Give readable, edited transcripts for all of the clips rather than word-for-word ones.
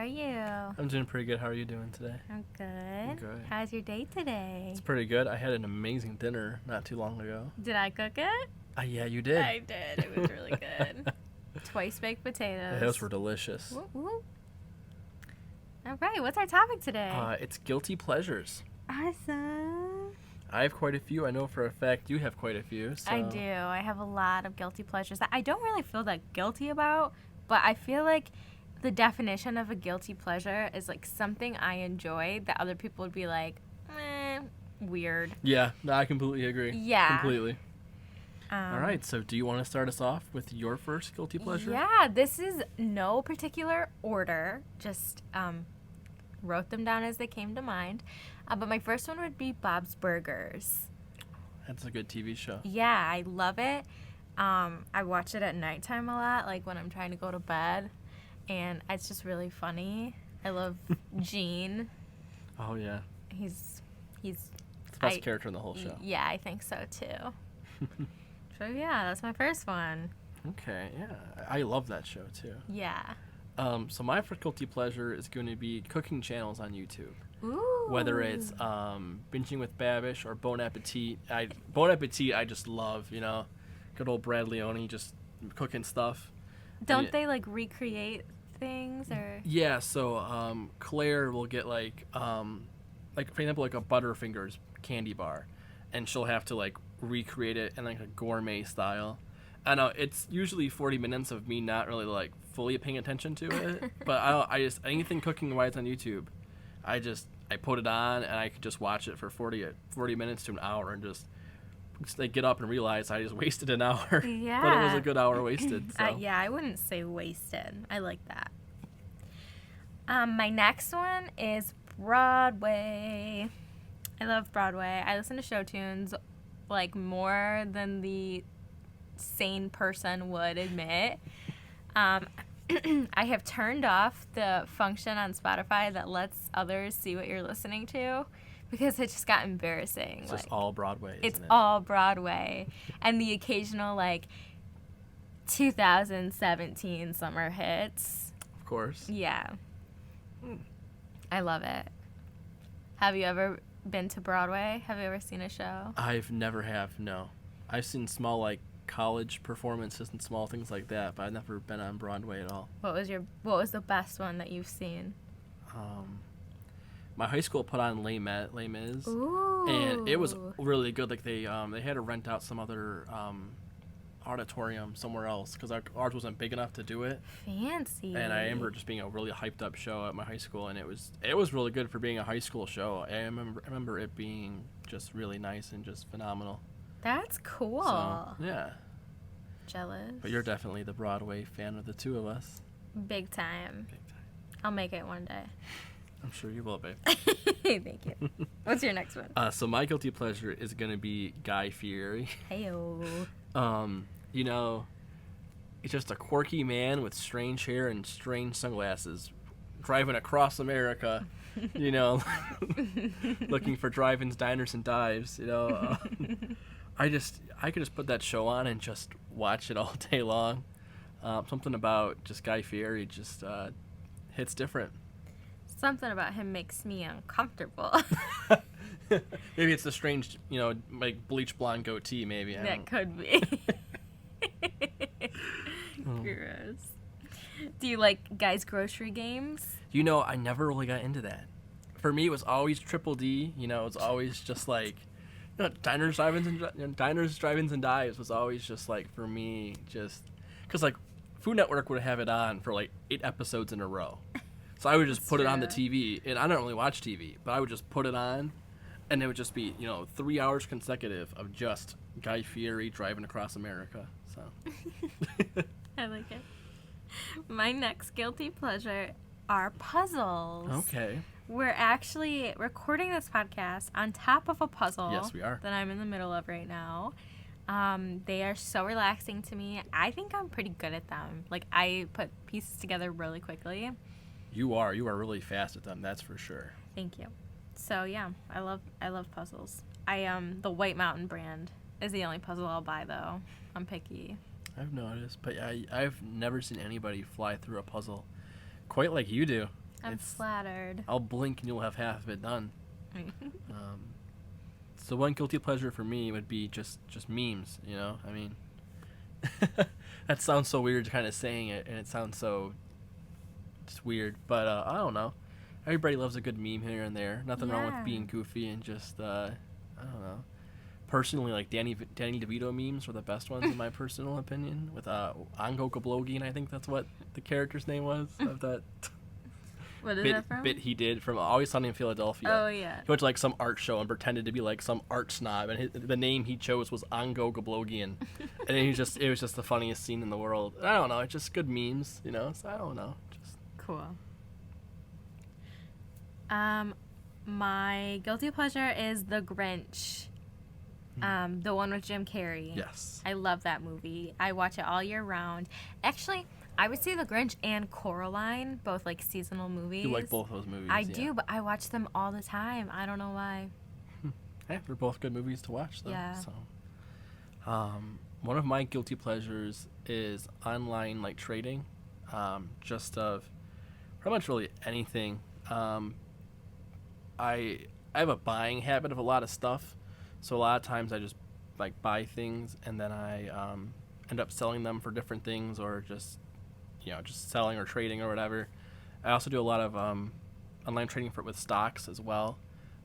you? I'm doing pretty good. How are you doing today? I'm good. Good. How's your day today? It's pretty good. I had an amazing dinner not too long ago. Did I cook it? Yeah, you did. I did. It was really good. Twice baked potatoes. Yeah, those were delicious. Whoop, whoop. All right, what's our topic today? It's guilty pleasures. Awesome. I have quite a few. I know for a fact you have quite a few. So. I do. I have a lot of guilty pleasures that I don't really feel that guilty about, but I feel like the definition of a guilty pleasure is like something I enjoy that other people would be like, weird. Yeah, no, I completely agree. Yeah. Completely. All right, so do you want to start us off with your first guilty pleasure? Yeah, this is no particular order, just wrote them down as they came to mind. But my first one would be Bob's Burgers. That's a good TV show. Yeah, I love it. I watch it at nighttime a lot, like when I'm trying to go to bed, and it's just really funny. I love Gene. Oh, yeah. He's It's the best character in the whole show. Yeah, I think so too. So yeah, that's my first one. Okay, yeah. I love that show, too. Yeah. So my first guilty pleasure is going to be cooking channels on YouTube. Ooh. Whether it's Binging with Babish or Bon Appetit. Bon Appetit I just love, you know. Good old Brad Leone just cooking stuff. Don't they like recreate things or? Yeah, so Claire will get like for example like a Butterfingers candy bar, and she'll have to like recreate it in like a gourmet style. I know it's usually 40 minutes of me not really like fully paying attention to it, but I just anything cooking wise on YouTube, I put it on and I could just watch it for 40 minutes to an hour and just like get up and realize I just wasted an hour. Yeah. But it was a good hour wasted. So. Yeah, I wouldn't say wasted. I like that. My next one is Broadway. I love Broadway. I listen to show tunes like more than the sane person would admit. I have turned off the function on Spotify that lets others see what you're listening to because it just got embarrassing. It's just all Broadway, It's isn't it? all Broadway. And the occasional, like, 2017 summer hits. Of course. Yeah. I love it. Have you ever been to Broadway? Have you ever seen a show? I've never have, no. I've seen small, like, college performances and small things like that, but I've never been on Broadway at all. What was the best one that you've seen? My high school put on Les Mis, Ooh. and it was really good. Like they had to rent out some other auditorium somewhere else because ours wasn't big enough to do it. Fancy. And I remember just being a really hyped up show at my high school, and it was really good for being a high school show. I remember it being just really nice and just phenomenal. That's cool. So, yeah. Jealous. But you're definitely the Broadway fan of the two of us. Big time. Big time. I'll make it one day. I'm sure you will, babe. Thank you. What's your next one? So my guilty pleasure is going to be Guy Fieri. Heyo. You know, he's just a quirky man with strange hair and strange sunglasses driving across America, you know, looking for drive-ins, diners, and dives, you know. I could just put that show on and just watch it all day long. Something about just Guy Fieri just hits different. Something about him makes me uncomfortable. Maybe it's the strange, you know, like bleach blonde goatee, maybe. That could be. Gross. Do you like Guy's Grocery Games? You know, I never really got into that. For me, it was always Triple D. You know, it was always just like, you know, diners, drive-ins, and dives was always just like for me, just because like Food Network would have it on for like 8 episodes in a row. So I would just put it on the TV, and I don't really watch TV, but I would just put it on, and it would just be, you know, 3 hours consecutive of just Guy Fieri driving across America. So I like it. My next guilty pleasure are puzzles. Okay. We're actually recording this podcast on top of a puzzle. Yes, we are. That I'm in the middle of right now. They are so relaxing to me. I think I'm pretty good at them. Like, I put pieces together really quickly. You are really fast at them, that's for sure. Thank you. So yeah, I love puzzles. The White Mountain brand is the only puzzle I'll buy though. I'm picky. I've noticed, but I've never seen anybody fly through a puzzle quite like you do. I'm flattered. I'll blink and you'll have half of it done. So one guilty pleasure for me would be just memes, you know? I mean, that sounds so weird kind of saying it, and it sounds so just weird, but I don't know. Everybody loves a good meme here and there. Nothing wrong with being goofy and just, I don't know. Personally, like Danny DeVito memes were the best ones in my personal opinion, with Ango Gablogian, I think that's what the character's name was of that. What is that from? Bit he did from Always Sunny in Philadelphia. Oh, yeah. He went to like some art show and pretended to be like some art snob, and the name he chose was Ango Gablogian, and it was just the funniest scene in the world. I don't know, it's just good memes, you know. So I don't know, just cool. My guilty pleasure is The Grinch. The one with Jim Carrey. Yes. I love that movie. I watch it all year round. Actually, I would say The Grinch and Coraline, both like seasonal movies. You like both those movies? I do, but I watch them all the time. I don't know why. Hey, they're both good movies to watch, though. Yeah. So, one of my guilty pleasures is online like trading, just of pretty much really anything. I have a buying habit of a lot of stuff, so a lot of times I just like buy things and then I end up selling them for different things, or just just selling or trading or whatever. I also do a lot of online trading with stocks as well.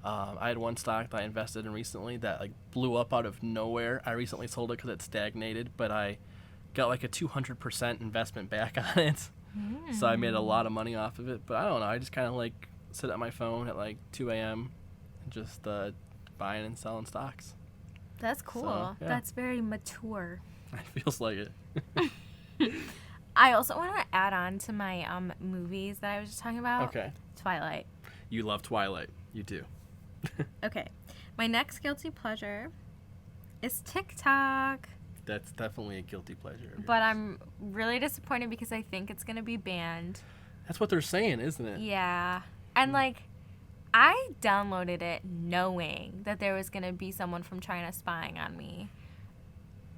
I had one stock that I invested in recently that like blew up out of nowhere. I recently sold it because it stagnated, but I got like a 200% investment back on it. So I made a lot of money off of it. But I don't know, I just kind of like sit at my phone at like 2 a.m. and just buying and selling stocks. That's cool. So, yeah. That's very mature. It feels like it. I also want to add on to my movies that I was just talking about. Okay. Twilight. You love Twilight. You do. Okay. My next guilty pleasure is TikTok. That's definitely a guilty pleasure. But I'm really disappointed because I think it's going to be banned. That's what they're saying, isn't it? Yeah. And like, I downloaded it knowing that there was going to be someone from China spying on me.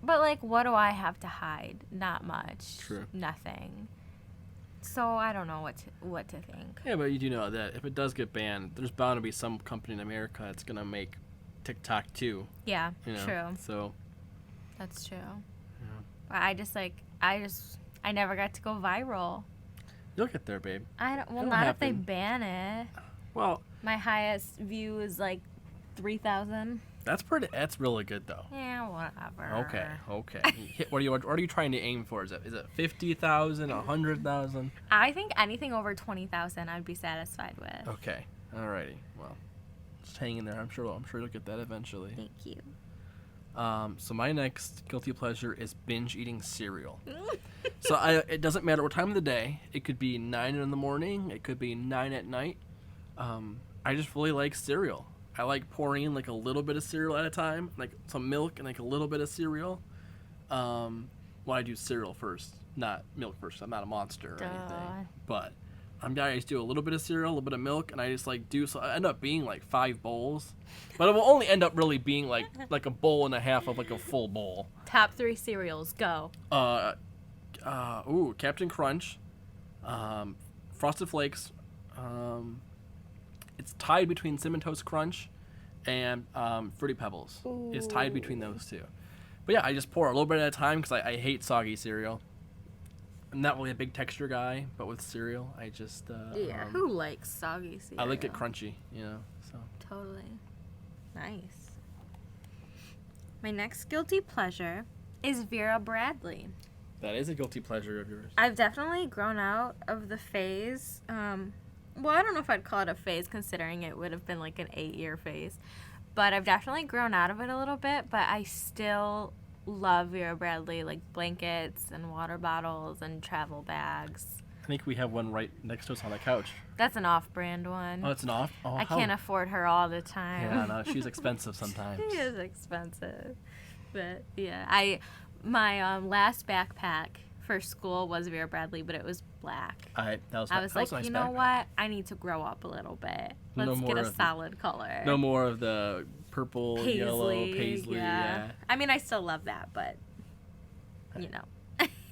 But like, what do I have to hide? Not much. True. Nothing. So I don't know what to think. Yeah, but you do know that if it does get banned, there's bound to be some company in America that's going to make TikTok too. Yeah, You know? true. So, That's true. yeah. But I never got to go viral. You'll get there, babe. Well, It'll not if they happen. ban it. Well, My highest view is like 3,000. that's really good though. Yeah, whatever. Okay. What are you trying to aim for? Is it 50,000, 100,000? I think anything over 20,000 I'd be satisfied with. Okay. Alrighty. Well, just hang in there. I'm sure you'll get that eventually. Thank you. So my next guilty pleasure is binge eating cereal. So it doesn't matter what time of the day. It could be 9 in the morning. It could be 9 at night. I just really like cereal. I like pouring in like a little bit of cereal at a time, like some milk and like a little bit of cereal. Well, I do cereal first, not milk first. I'm not a monster or anything. But I just do a little bit of cereal, a little bit of milk, and I just like so I end up being like 5 bowls. But it will only end up really being like a bowl and a half of like a full bowl. Top 3 cereals, go. Captain Crunch, Frosted Flakes. It's tied between Cinnamon Toast Crunch and Fruity Pebbles. Ooh. It's tied between those two. But yeah, I just pour a little bit at a time because I hate soggy cereal. I'm not really a big texture guy, but with cereal, I just Who likes soggy cereal? I like it crunchy, So Totally. Nice. My next guilty pleasure is Vera Bradley. that is a guilty pleasure of yours. I've definitely grown out of the phase. Well, I don't know if I'd call it a phase, considering it would have been like an 8-year phase. But I've definitely grown out of it a little bit, but I still love Vera Bradley, like blankets and water bottles and travel bags. I think we have one right next to us on the couch. That's an off-brand one. Oh, it's an off? Oh, I can't afford her all the time. Yeah, no, she's expensive sometimes. She is expensive. But yeah, my last backpack for school was Vera Bradley, but it was black. I was like, nice you know backpack. what? I need to grow up a little bit. No Let's more get a of- solid color. No more of the purple, yellow, paisley. Yeah. I mean, I still love that, but you know.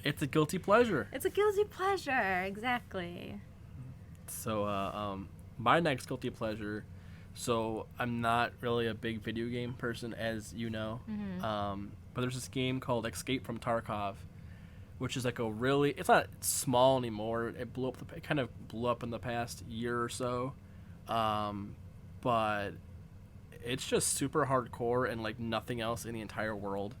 It's a guilty pleasure. It's a guilty pleasure, exactly. So, my next guilty pleasure. So I'm not really a big video game person, as you know. But there's this game called Escape from Tarkov, which is like a really, it's not small anymore. It blew up. It kind of blew up in the past year or so. But it's just super hardcore and like nothing else in the entire world.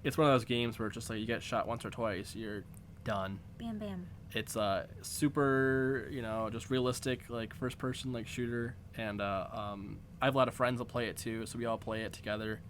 It's one of those games where it's just like you get shot once or twice, you're done. Bam, bam. It's super, just realistic, like first person like shooter, and I have a lot of friends that play it too, so we all play it together.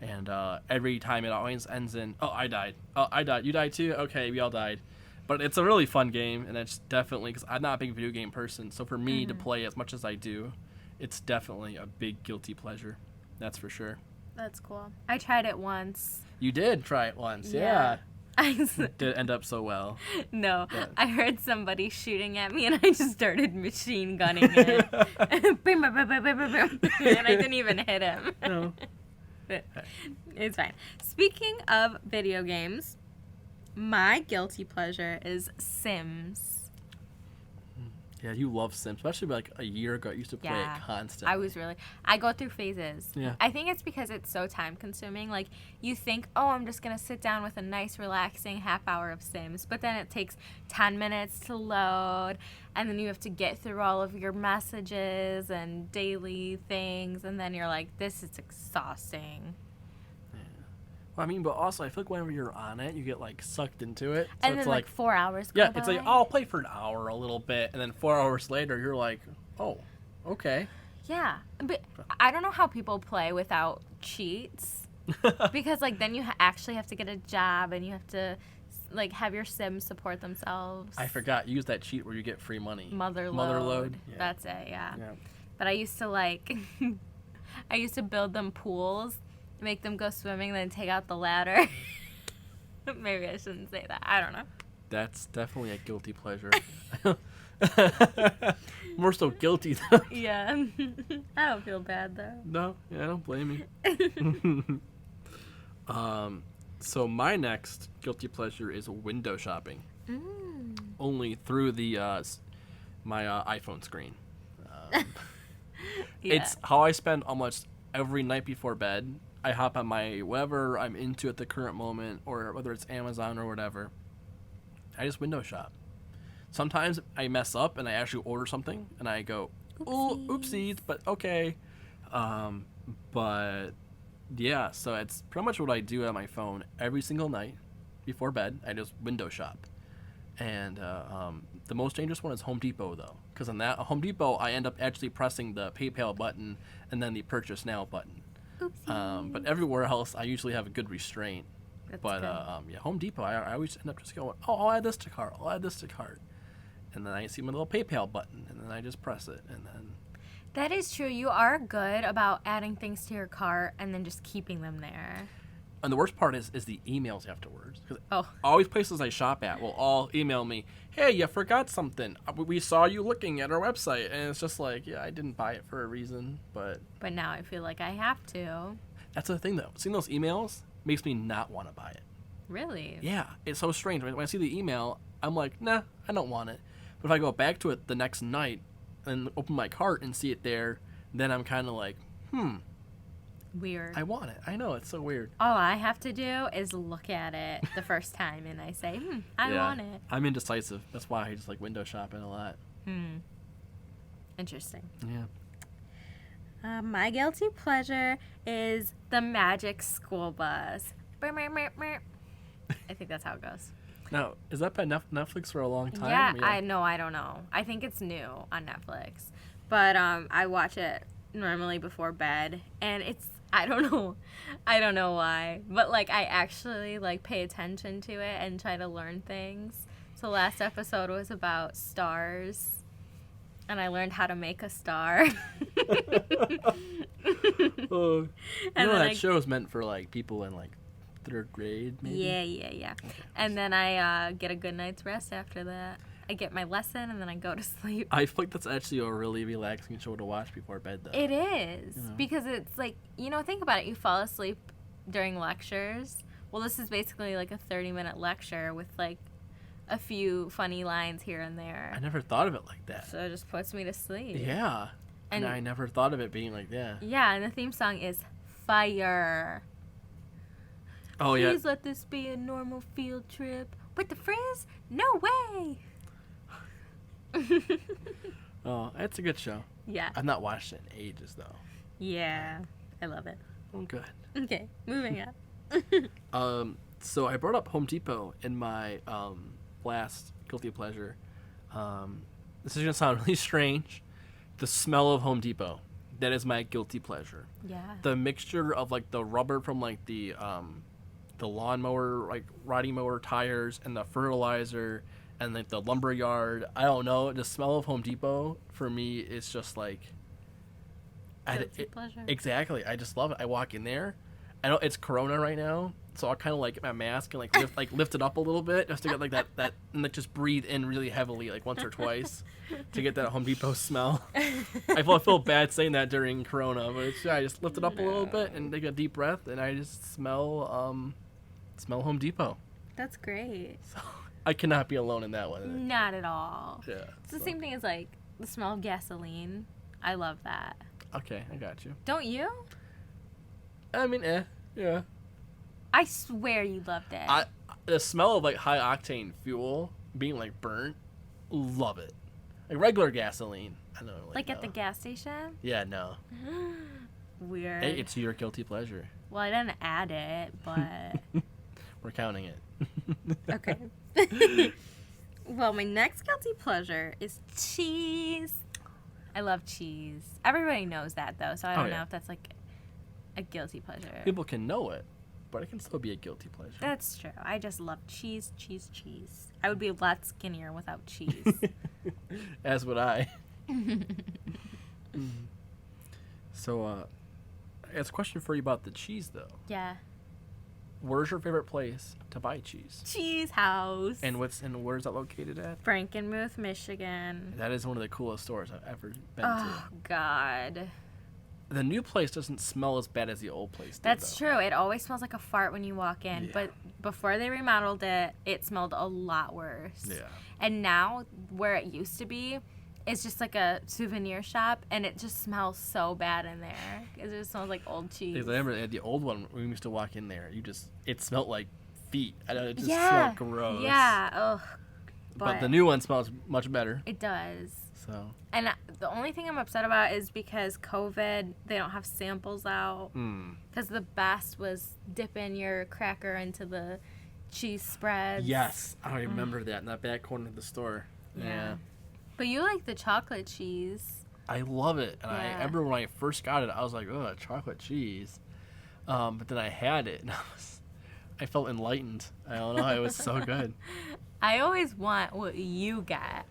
And every time it always ends in, oh, I died. Oh, I died. You died too? Okay, we all died. But it's a really fun game, and it's definitely, because I'm not a big video game person, so for me to play as much as I do, it's definitely a big guilty pleasure. That's for sure. That's cool. I tried it once. You did try it once, yeah. It did end up so well. No, but I heard somebody shooting at me, and I just started machine gunning it. And I didn't even hit him. No. It's fine. Speaking of video games, my guilty pleasure is Sims. Yeah, you love Sims, especially like a year ago. You used to play it constantly. I go through phases. Yeah. I think it's because it's so time consuming. Like, you think, oh, I'm just going to sit down with a nice, relaxing half hour of Sims. But then it takes 10 minutes to load. And then you have to get through all of your messages and daily things. And then you're like, this is exhausting. Well, I mean, but also I feel like whenever you're on it, you get like sucked into it. So and it's then like 4 hours go yeah, by. it's like, oh, I'll play for an hour a little bit, and then 4 hours later, you're like, oh, okay. Yeah, but I don't know how people play without cheats, because like then you actually have to get a job, and you have to like have your Sims support themselves. I forgot. Use that cheat where you get free money. Mother load. Yeah. That's it. Yeah. But I used to like, I used to build them pools, make them go swimming, then take out the ladder. Maybe I shouldn't say that. I don't know. That's definitely a guilty pleasure. More so guilty though. Yeah. I don't feel bad though. No, yeah, I don't blame you. So my next guilty pleasure is window shopping. Only through the my iPhone screen. It's how I spend almost every night before bed. I hop on my whatever I'm into at the current moment, or whether it's Amazon or whatever. I just window shop. Sometimes I mess up and I actually order something and I go, oh, oopsies, but okay. But yeah, so it's pretty much what I do on my phone every single night before bed. I just window shop. And the most dangerous one is Home Depot, though, because on that Home Depot, I end up actually pressing the PayPal button and then the Purchase Now button. But everywhere else, I usually have a good restraint. That's but yeah, Home Depot, I always end up just going, oh, I'll add this to cart. I'll add this to cart. And then I see my little PayPal button, and then I just press it, and then. That is true. You are good about adding things to your cart and then just keeping them there. And the worst part is the emails afterwards. Oh. All these places I shop at will all email me, hey, you forgot something. We saw you looking at our website. And it's just like, yeah, I didn't buy it for a reason, but. But now I feel like I have to. That's the thing, though. Seeing those emails makes me not want to buy it. Really? Yeah, it's so strange. When I see the email, I'm like, nah, I don't want it. But if I go back to it the next night and open my cart and see it there, then I'm kind of like, weird. I want it. I know, it's so weird. All I have to do is look at it the first time and I say, I want it. I'm indecisive. That's why I just like window shopping a lot. Interesting. Yeah. My guilty pleasure is the Magic School Bus. I think that's how it goes. Now, is that by Netflix for a long time? Yeah, I don't know. I think it's new on Netflix. But I watch it normally before bed, and it's, I don't know why, but like I actually like pay attention to it and try to learn things. So last episode was about stars, and I learned how to make a star. That show is meant for like people in like 3rd grade, maybe? Yeah. Okay. And then I get a good night's rest after that. I get my lesson, and then I go to sleep. I feel like that's actually a really relaxing show to watch before bed, though. It is. Because it's like, think about it. You fall asleep during lectures. Well, this is basically like a 30-minute lecture with like a few funny lines here and there. I never thought of it like that. So it just puts me to sleep. Yeah. And I never thought of it being like that. Yeah, and the theme song is Fire. Oh, yeah. Please let this be a normal field trip. With the frizz? No way. Oh, it's a good show. Yeah. I've not watched it in ages, though. Yeah. I love it. Oh, good. Okay, moving on. So I brought up Home Depot in my last guilty pleasure. This is gonna sound really strange. The smell of Home Depot. That is my guilty pleasure. Yeah. The mixture of like the rubber from like the lawnmower, like riding mower tires, and the fertilizer, and like the lumber yard. I don't know. The smell of Home Depot for me is just like. Pleasure. Exactly. I just love it. I walk in there. I know it's Corona right now, so I'll kind of like get my mask and like lift it up a little bit just to get like that and like just breathe in really heavily like once or twice to get that Home Depot smell. I feel bad saying that during Corona, but I just lift it up a little bit and take a deep breath, and I just smell Home Depot. That's great. So I cannot be alone in that one. Not at all. Yeah. It's the same thing as like the smell of gasoline. I love that. Okay, I got you. Don't you? I mean, yeah. I swear you loved it. The smell of like high octane fuel being like burnt, love it. Like regular gasoline, I don't really like know. at the gas station? Yeah, no. Weird. Hey, it's your guilty pleasure. Well, I didn't add it, but We're counting it. okay. Well, my next guilty pleasure is cheese. I love cheese. Everybody knows that though, so I don't know if that's like a guilty pleasure. People can know it, but it can still be a guilty pleasure. That's true. I just love cheese, cheese, cheese. I would be a lot skinnier without cheese. As would I. So, I have a question for you about the cheese, though. Yeah. Where's your favorite place to buy cheese? Cheese House. And where's that located at? Frankenmuth, Michigan. That is one of the coolest stores I've ever been Oh, God. The new place doesn't smell as bad as the old place did, That's though. true. It always smells like a fart when you walk in. Yeah. But before they remodeled it, it smelled a lot worse. Yeah. And now, where it used to be, it's just like a souvenir shop, and it just smells so bad in there. It just smells like old cheese. Because I remember at the old one, when we used to walk in there, it smelled like feet. I know, it just Yeah. smelled gross. Yeah. Ugh. But the new one smells much better. It does. So. And the only thing I'm upset about is because COVID, they don't have samples out. Because the best was dipping your cracker into the cheese spreads. Yes, I remember that in that back corner of the store. Yeah. But you like the chocolate cheese. I love it. And I Yeah. remember when I first got it, I was like, oh, chocolate cheese. But then I had it, and I felt enlightened. I don't know. It was so good. I always want what you get.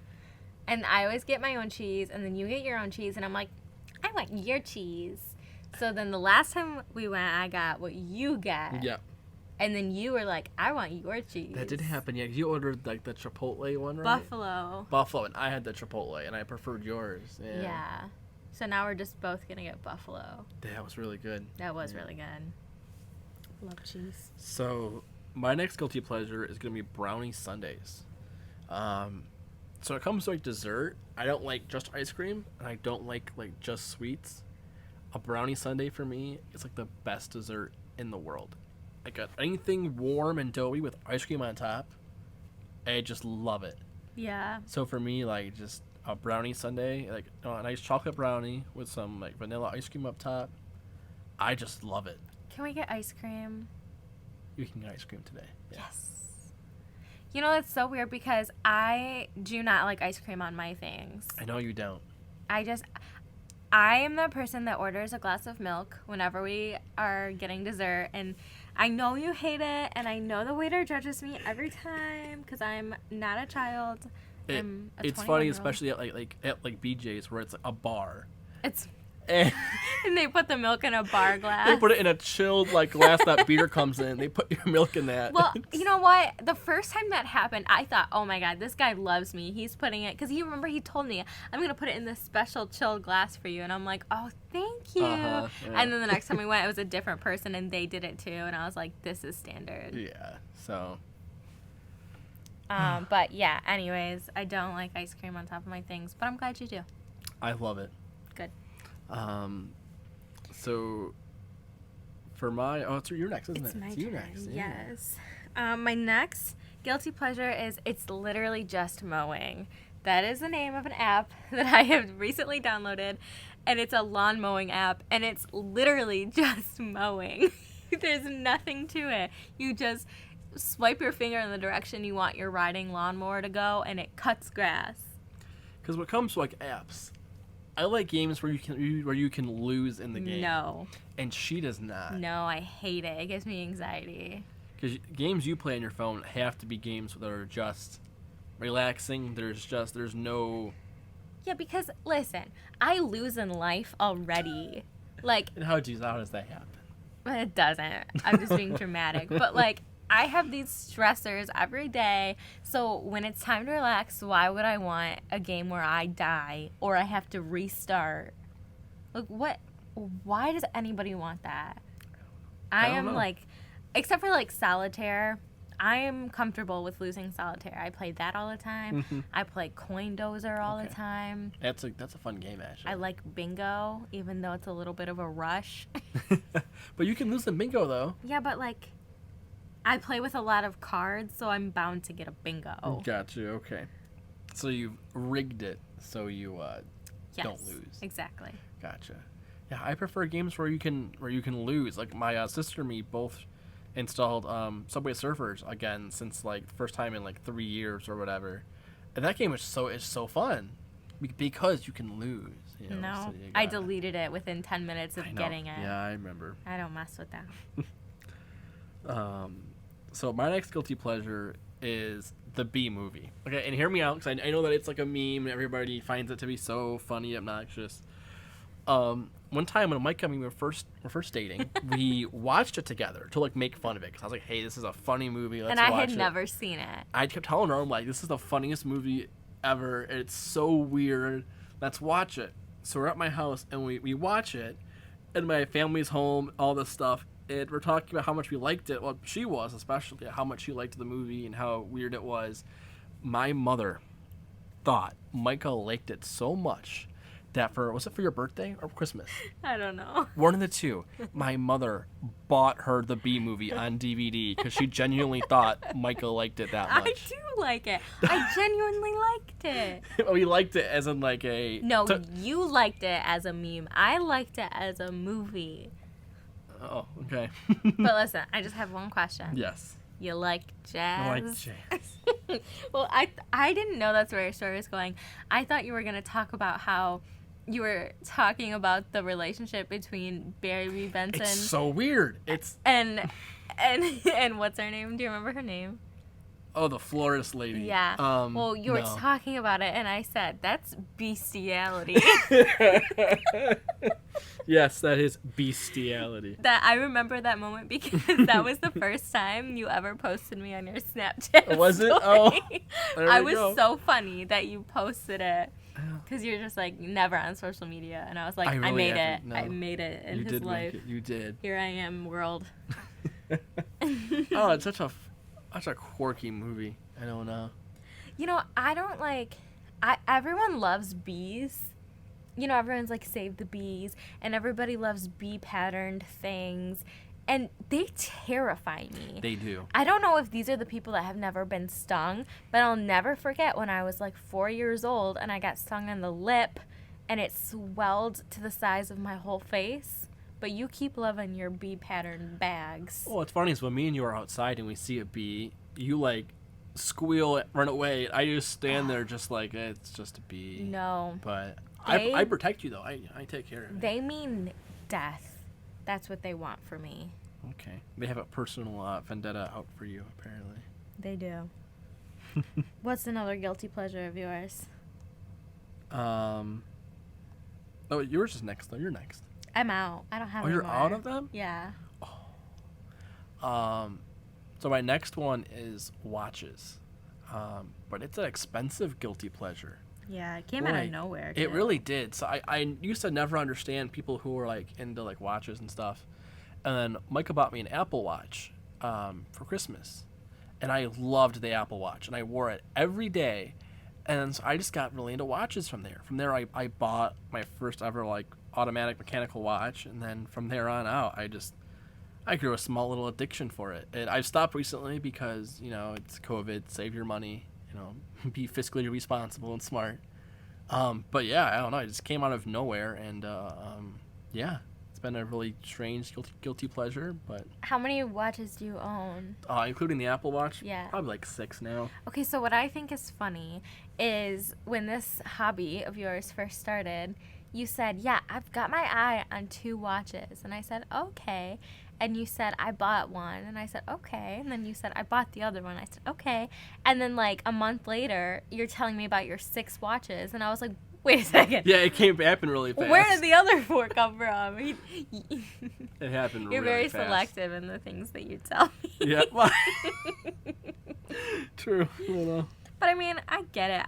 And I always get my own cheese, and then you get your own cheese, and I'm like, I want your cheese. So then the last time we went, I got what you get. Yeah. And then you were like, I want your cheese. That did happen, yeah. 'Cause you ordered like the Chipotle one, right? Buffalo. And I had the Chipotle, and I preferred yours. Yeah. So now we're just both going to get buffalo. That was really good. That was really good. Love cheese. So my next guilty pleasure is going to be brownie sundaes. So when it comes to like dessert, I don't like just ice cream, and I don't like just sweets. A brownie sundae for me is like the best dessert in the world. I got anything warm and doughy with ice cream on top. I just love it. Yeah. So for me, like just a brownie sundae, like a nice chocolate brownie with some like vanilla ice cream up top. I just love it. Can we get ice cream? You can get ice cream today. Yeah. Yes. You know, that's so weird because I do not like ice cream on my things. I know you don't. I am the person that orders a glass of milk whenever we are getting dessert, and I know you hate it, and I know the waiter judges me every time because I'm not a child. It's funny, especially at like BJ's where it's a bar. It's And and they put the milk in a bar glass. they put it in a chilled glass that beer comes in. They put your milk in that. Well, you know what? The first time that happened, I thought, oh my God, this guy loves me. He's putting it, because he told me, I'm going to put it in this special chilled glass for you. And I'm like, oh, thank you. Yeah. And then the next time we went, it was a different person, and they did it too. And I was like, this is standard. Yeah, so. But yeah, anyways, I don't like ice cream on top of my things, but I'm glad you do. I love it. Good. So for my it's your next, isn't It's it? my It's turn. you next. Yeah. Yes. My next guilty pleasure is it's literally just mowing. That is the name of an app that I have recently downloaded, and it's a lawn mowing app, and it's literally just mowing. There's nothing to it. You just swipe your finger in the direction you want your riding lawnmower to go, and it cuts grass. Because when it comes to like apps, I like games where you can lose in the game. No. And she does not. No, I hate it. It gives me anxiety. Because games you play on your phone have to be games that are just relaxing. There's no. Yeah, because listen, I lose in life already. Like, And how does that happen? it doesn't. I'm just being dramatic. But like, I have these stressors every day. So when it's time to relax, why would I want a game where I die or I have to restart? Like, what? Why does anybody want that? I don't am know. like, except for like solitaire, I am comfortable with losing solitaire. I play that all the time. Mhm. I play Coin Dozer all the Okay. time. That's a fun game actually. I like bingo, even though it's a little bit of a rush. But you can lose in bingo though. Yeah, but like, I play with a lot of cards, so I'm bound to get a bingo. Got you. Okay. So you've rigged it so you Yes, don't lose. Exactly. Gotcha. Yeah, I prefer games where you can lose. Like my sister and me both installed Subway Surfers again since like the first time in like 3 years or whatever, and that game is so fun because you can lose. You know, No, so you I gotta- deleted it within 10 minutes of I know. getting it. Yeah, I remember. I don't mess with that. So my next guilty pleasure is the Bee Movie. Okay, and hear me out because I know that it's like a meme and everybody finds it to be so funny, obnoxious. One time when Mike and me were first dating, we watched it together to like make fun of it because I was like, "Hey, this is a funny movie. Let's And I watch had it." never seen it. I kept telling her, I'm like, "This is the funniest movie ever. It's so weird. Let's watch it." So we're at my house and we watch it, and my family's home, all this stuff. And we're talking about how much we liked it. Well, she was especially how much she liked the movie and how weird it was. My mother thought Michael liked it so much that was it for your birthday or Christmas? I don't know. One of the two. My mother bought her the Bee Movie on DVD because she genuinely thought Michael liked it that I much. do like it. I genuinely liked it. We liked it as in like a. No, you liked it as a meme. I liked it as a movie. Oh, okay. But listen, I just have one question. Yes. You like jazz? I like jazz. Well, I didn't know that's where your story was going. I thought you were going to talk about how you were talking about the relationship between Barry Benson It's so weird. It's and what's her name? Do you remember her name? the florist lady. Yeah. Well, you were no. talking about it, and I said that's bestiality. Yes, that is bestiality. That I remember that moment because that was the first time you ever posted me on your Snapchat. Was it? story. Oh, there I we was go. so funny that you posted it because you're just like never on social media, and I was like, I I, really made it. haven't, no. I made it in You his did life. make it. You did. Here I am, world. Oh, it's such a quirky movie. I don't know. You know, I don't like. Everyone loves bees. You know, everyone's like save the bees, and everybody loves bee patterned things, and they terrify me. They do. I don't know if these are the people that have never been stung, but I'll never forget when I was like 4 years old and I got stung on the lip, and it swelled to the size of my whole face. But you keep loving your bee patterned bags. Well, what's funny is when me and you are outside and we see a bee, you like squeal, run away. I just stand there just like it's just a bee. No. But They- I protect you though. I take care of it. They mean death. That's what they want for me. Okay. They have a personal vendetta out for you apparently. They do. What's another guilty pleasure of yours? Oh, yours is next though. You're next. I'm out. I don't have Oh, any you're more. out of them? Yeah. So my next one is watches. But it's an expensive guilty pleasure. Yeah, it came out of Like, nowhere. It too. really did. So I used to never understand people who were like into like watches and stuff. And then Micah bought me an Apple Watch for Christmas. and I loved the Apple Watch, and I wore it every day. And so I just got really into watches from there. From there, I bought my first ever like automatic mechanical watch, and then from there on out, I grew a small little addiction for it. And I've stopped recently because, you know, it's COVID, save your money, you know, be fiscally responsible and smart. But yeah, I don't know. It just came out of nowhere, and yeah, it's been a really strange guilty pleasure. But How many watches do you own? including the Apple Watch, Yeah. probably like 6 now. Okay, so what I think is funny is when this hobby of yours first started, you said, yeah, I've got my eye on 2 watches. And I said, okay. And you said, I bought one. And I said, okay. And then you said, I bought the other one. I said, okay. And then like a month later, you're telling me about your 6 watches. And I was like, wait a second. Yeah, it happened really fast. Where did the other 4 come from? It happened You're really very fast. selective in the things that you tell me. Yeah. Well, true. You know. But I mean, I get it.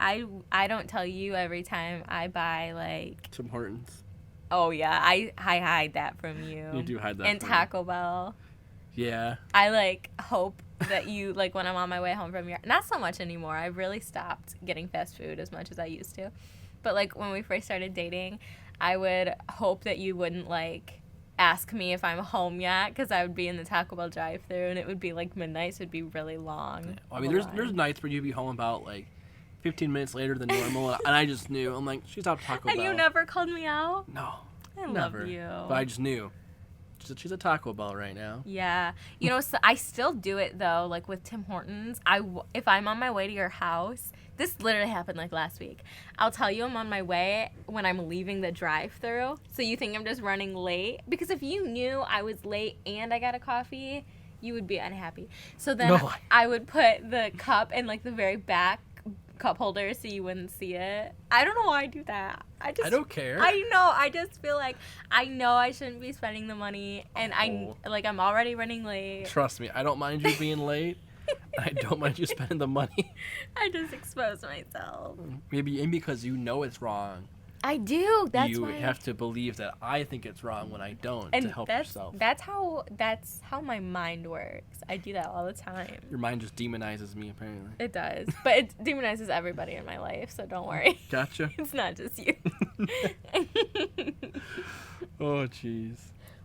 I don't tell you every time I buy like. Tim Hortons. Oh yeah, I hide that from you. You do hide that. And from me. Taco Bell. Yeah. I like hope that you like when I'm on my way home from your. Not so much anymore. I've really stopped getting fast food as much as I used to. But like when we first started dating, I would hope that you wouldn't like ask me if I'm home yet, because I would be in the Taco Bell drive-thru and it would be like midnight, so it'd be really long. Yeah. I mean, there's nights where you'd be home about like 15 minutes later than normal, and I just knew. I'm like, she's out Taco Bell. And you never called me out? No. I never. love you. But I just knew. She's a Taco Bell right now. Yeah. You know, so I still do it, though, like with Tim Hortons. If I'm on my way to your house, this literally happened like last week. I'll tell you I'm on my way when I'm leaving the drive-thru, so you think I'm just running late. Because if you knew I was late and I got a coffee, you would be unhappy. So then No. I would put the cup in like the very back cup holder so you wouldn't see it. I don't know why I do that. I don't care. I know. I just feel like I know I shouldn't be spending the money, and I'm already running late. Trust me, I don't mind you being late. I don't mind you spending the money. I just expose myself. Maybe because you know it's wrong. I do. That's you why have to believe that I think it's wrong when I don't, and to help yourself. That's how my mind works. I do that all the time. Your mind just demonizes me, apparently. It does, but it demonizes everybody in my life, so don't worry. Gotcha. It's not just you. Oh, jeez.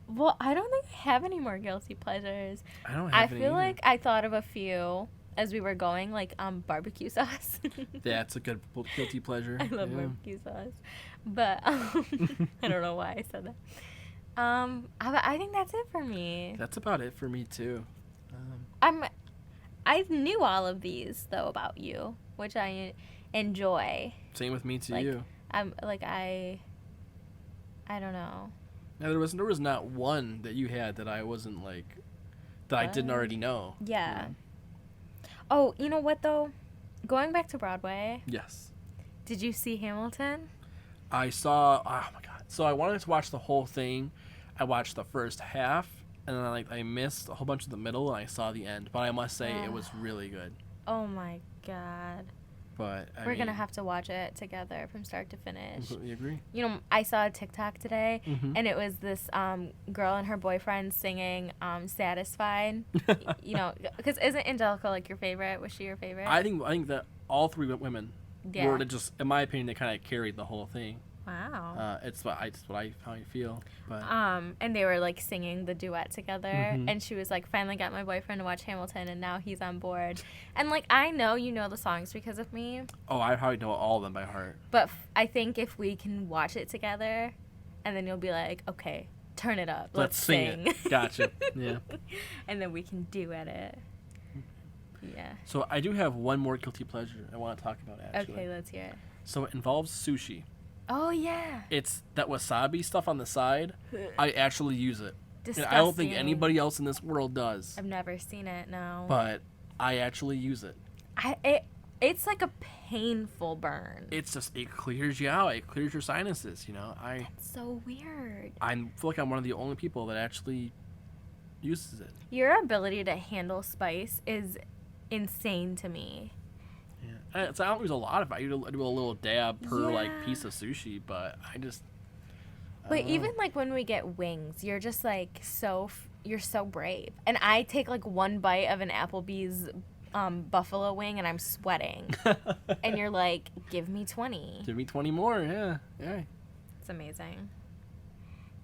Well, I don't think I have any more guilty pleasures. I don't have any I feel either. like I thought of a few as we were going, like barbecue sauce. Yeah, it's a good guilty pleasure. I love barbecue sauce, but I don't know why I said that. I think that's it for me. That's about it for me too. I knew all of these though about you, which I enjoy. Same with me to Like, you. I don't know. Yeah, there was not one that you had that I wasn't like that I didn't already know. Yeah. You know? Oh, you know what though? Going back to Broadway. Yes. Did you see Hamilton? I saw. Oh my god! So I wanted to watch the whole thing. I watched the first half, and then I missed a whole bunch of the middle, and I saw the end. But I must say it was really good. Oh my god. But We're gonna have to watch it together from start to finish. Completely agree. You know, I saw a TikTok today, Mhm. and it was this girl and her boyfriend singing "Satisfied." You know, because isn't Angelica like your favorite? Was she your favorite? I think that all 3 women Yeah. were just, in my opinion, they kind of carried the whole thing. Wow. It's how I feel. But And they were like singing the duet together, Mhm. and she was like, "Finally got my boyfriend to watch Hamilton, and now he's on board." And like, I know you know the songs because of me, I probably know all of them by heart. but I think if we can watch it together, and then you'll be like, "Okay, turn it up, let's sing it." Gotcha. Yeah. And then we can duet it. Yeah. So I do have one more guilty pleasure I want to talk about, actually. Okay, let's hear it. So it involves sushi. Oh yeah. It's that wasabi stuff on the side. I actually use it. And Disgusting. I don't think anybody else in this world does. I've never seen it. No. But I actually use it. It's like a painful burn. It's just, it clears you out. It clears your sinuses, you know. It's so weird. I feel like I'm one of the only people that actually uses it. Your ability to handle spice is insane to me. Yeah. So I don't use a lot of it. I do a little dab per Yeah. piece of sushi, but I just. But don't know. even like when we get wings, you're just like you're so brave. And I take like one bite of an Applebee's buffalo wing and I'm sweating. And you're like, give me 20. Give me 20 more, yeah. Yeah. It's amazing.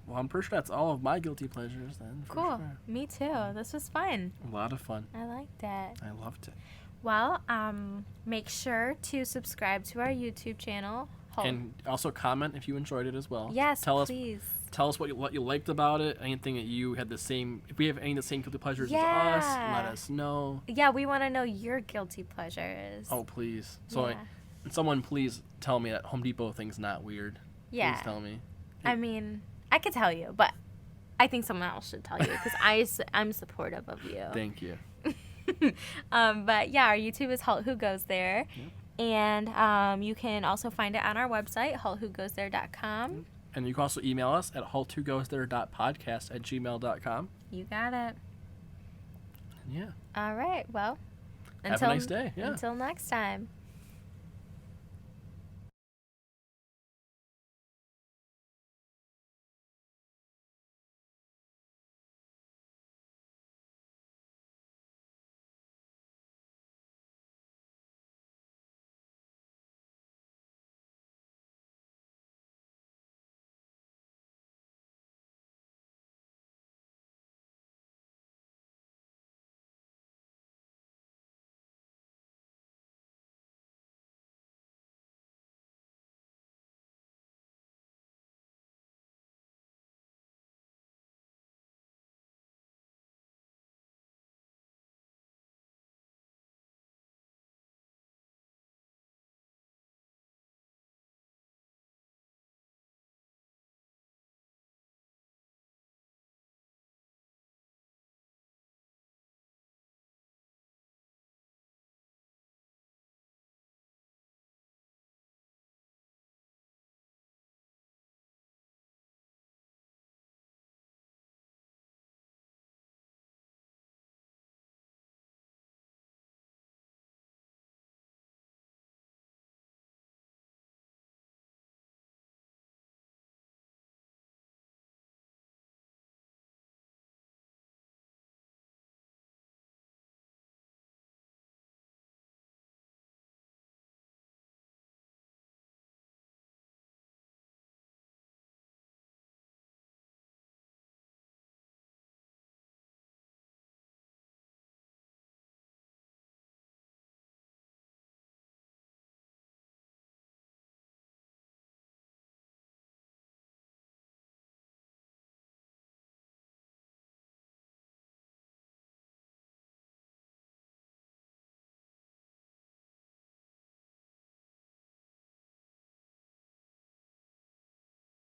Well, I'm pretty sure that's all of my guilty pleasures then. For Cool. Sure. Me too. This was fun. A lot of fun. I liked it. I loved it. Well, make sure to subscribe to our YouTube channel. And also comment if you enjoyed it as well. Yes, please. Tell us what you liked about it. Anything that you had the same. If we have any of the same guilty pleasures as us, let us know. Yeah, we want to know your guilty pleasures. Oh, please. So, someone please tell me that Home Depot thing's not weird. Yeah. Please tell me. I mean, I could tell you, but I think someone else should tell you because I'm supportive of you. Thank you. But yeah, our YouTube is Halt Who Goes There. Yep. And you can also find it on our website, haltwhogoesthere.com. And you can also email us at haltwhogoesthere.podcast@gmail.com. You got it. Yeah. All right. Well, have a nice day. Yeah. Until next time.